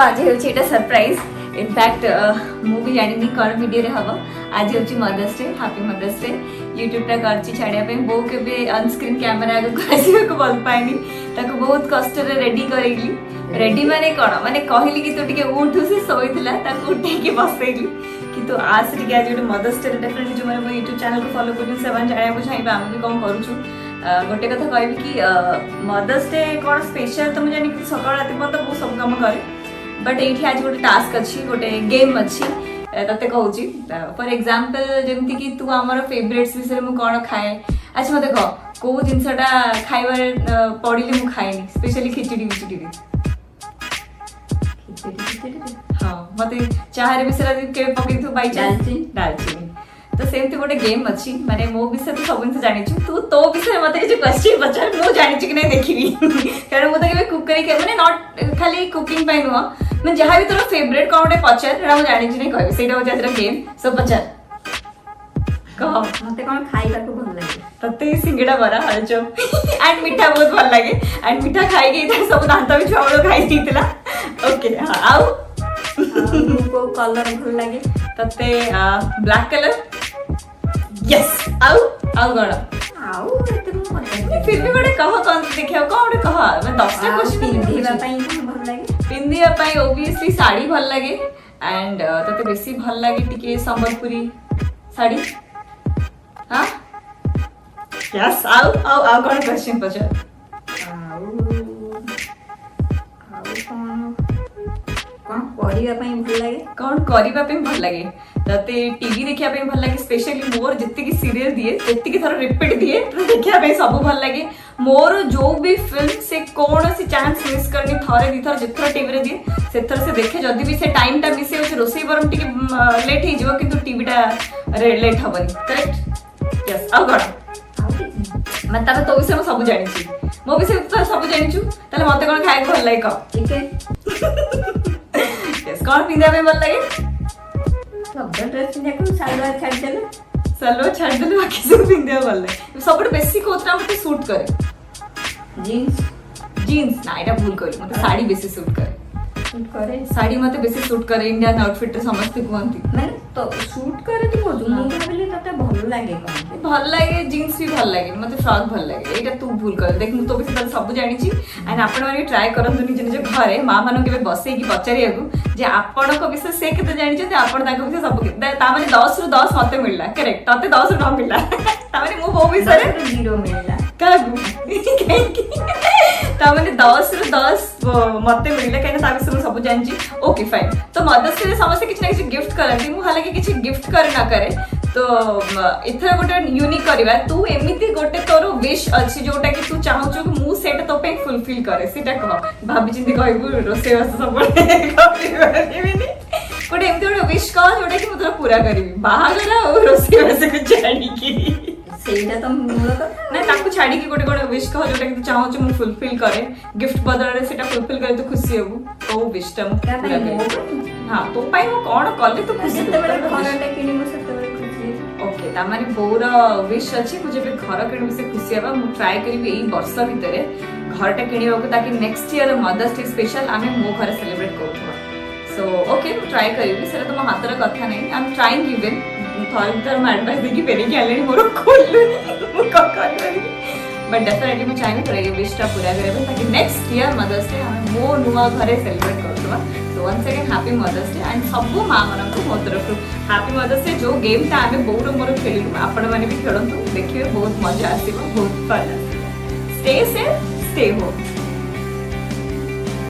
आज होटा surprise in fact मु भी जानी कौन वीडियो रे हम आज हूँ mothers day happy mother's day YouTube टा कर छाड़िया बो के अनस्क्रीन कैमेरा आगे भल पाएनी बहुत कष्ट रेडी करेली रेडी माने कौन माने कहली कि तू टे उठू से शोला उठे बसैली कि तू आस टे आज गोटे मदर्स डे डेफिनेटली जो मैंने यूट्यूब चैनल को फॉलो कर जानवा चाहिए आम भी कौन करूँ गोटे कथा कहबी कि मदर्स डे कौन स्पेशल तो मुझे जानी सकाल रात पर्यंत बहुत सब कम करे बट ये आज गोटे टास्क अच्छी गोटे गेम अच्छी ते कहूँ फॉर एग्जांपल जमती कि तू आमर फेवरेट्स विषय मुझे कौन खाए अच्छा मत कह कौ जिनसा खाइबार पड़े मुझे खाएनी स्पेशली खिचड़ी विचड़ी हाँ मत चाहे विषय के पकई बाई डालचीनी तो सेमती गोटे गेम अच्छी माने मो विषय तो सब जिन जानी तू तो विषय मत किसी क्वेश्चन पचार मुझे जानी कि नहीं देखी कारण मुझे केवे कुक करी माने नॉट खाली कुकिंग पाई नुह मैं जहाँ भी तोर फेवरेट कौन गोटे पचार मुझे जानी नहीं कहबी सेटा होची आज गेम सब पचार कह मते कौन खाइबा को भल लागे तते सिंगड़ा बरा आलुचप एंड मीठा बहुत भल लागे एंड मीठा खाई गई सब दांत भी छुआ बड़ खाई दीतला ओके हां आउ को कलर भल लागे तते ब्लैक कलर यस आउ आउ गड़ आउ एते मो पता फिर भी बड़े कह कौन देखियो कौन कह मैं 10 टा क्वेश्चन पिंधिबा पई भल लागे पिंधिबा पई ऑब्वियसली साड़ी भल लागे एंड तते बेसी भल लागे टिके संबलपुरी साड़ी हां यस आउ आउ आउ कौन क्वेश्चन पचार कौन करिबा पे भल लागे तते टीवी देखिया पे भल लागे स्पेशली मोर जत्ते की सीरियल दिए जत्ते की थोड़ा रिपीट दिए देखिया पे सब भल लागे मोर जो भी फिल्म से कौन सी चांस मिस करनी थरे दी थर जिथर टीवी रे दिए सेथर से देखे जदी भी से टाइम टा मिस हो रोसई बरम टिके लेट ही जिवो किंतु टीवी टा लेट हबनी करेक्ट यस आ गड मैं तब तो विषय सब जानी छी मो विषय तो सब जानी छु तले मते कोन खाए भल लागे क ठीक है यस कौन पिंदा पे भल लागे सब ड्रेस देखो सलवार छाड़ देले बाकी सब पिंदा भल लागे सब बेसी कोतरा मते सूट करे जीन्स ना एटा भूल करी मते साड़ी बेसी सूट करे साड़ी मते बेसी सूट करे इंडियन आउटफिट रे समस्त कहंती माने तो सूट करे तो बोझ मु भाबिले तते भल लागे कोन भल लागे जीन्स भी भल लागे मते फ्रॉक भल लागे एटा तू भूल कर देख मु तो भी सब जानि छी एंड आपण माने ट्राई करंतु निज निज घरे मां मानो के बसई की पचारियाकू जे आपण को विषय से केते जानि छी आपण ताको विषय सब ता माने 10 रु 10 मते मिलला करेक्ट तते 10 रु न मिलला ता माने मु वो विषय रे 0 मिलला कागु ता माने 10 रु 10 मते मिलला काहे ता विषय सब जानि छी ओके फाइन तो मदर्स डे समस्त किछ ना किछ गिफ्ट करंती मु हालांकि किछ गिफ्ट करे ना करे तो इथर गोटे यूनिक करबा तू एमिति गोटे तोर विश अछि जोटा कि तू चाहौ छ कि मु सेट तो पे फुलफिल करे सेटा कह भाबी चिंती कहबू रोसे वास सब गोटे एमिति गोटे विश कह जोटा कि मु तोरा पूरा करबी बाहागर और रोसे वास को छाड़ी की सेटा तो मूल कथा ना ताकू छाड़ी की गोटे गोटे विश कह जोटा कि तू चाहौ छ मु फुलफिल करे गिफ्ट बदल रे सेटा फुलफिल करे तो खुशी होबू तो विश टा मु पूरा करबी हां तो पाई मु कोन कले तो खुशी सेते बड़े घरटा किनी मु सेते ओके तामाने बोर विश अछि मुझे भी घर किणी से खुशी हबा मु ट्राई करबी एई वर्ष भीतर घरटा किणीबा को ताकि next year mothers day special आमे मो घर सेलिब्रेट करथबा सो ओके मु ट्राई करबी सेरा तो हातर कथा नै आई एम ट्राइंग इवन थर मैं एडवाइस देकी पेरे के आले मोर खोलु मु क करबी बट डेफिनेटली मु चाहे तो ये विश टा पूरा करबे ताकि नेक्स्ट ईयर मदर्स डे आमे मो नुवा घरे सेलिब्रेट करथबा so once again happy mother's day and सब मां मन को मो तरफ हैप्पी मदर्स डे जो गेम ता आमे बोर मोर खेलु आपण माने भी खेलंतु देखिए बहुत मजा आसीबो बहुत fun stay safe stay home